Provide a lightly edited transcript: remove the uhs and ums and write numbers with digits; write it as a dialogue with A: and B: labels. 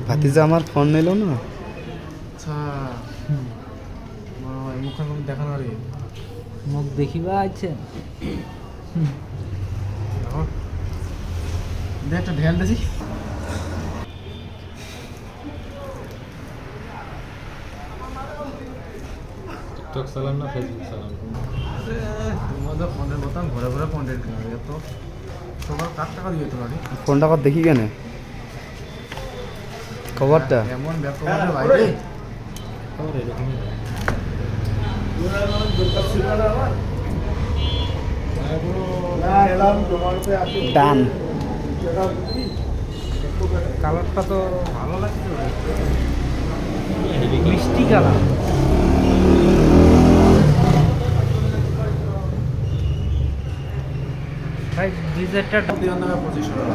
A: ভাতিজা আমার ফোন নিল না।
B: আচ্ছা মুখখান দেখানো রে
C: মুখ দেখিবা আছেন
B: একটা ঢেল দেখি
D: টিকটক চালান না ফেসবুক চালান?
B: তোমাদের ফোনের মতন ঘরে ঘরে কন্টেন্ট কিনা তো সবার কার টাকা দিয়ে তো গাড়ি
A: ফোনটা কর দেখি কেন খবরটা
B: এমন ব্যাপার বাইরে
D: খবর এরকমই হয়।
A: ডান
B: কালারটা তো ভালো লাগছে
C: মিষ্টি কালার ভাই ডিজাইনটা
B: 2500 টাকা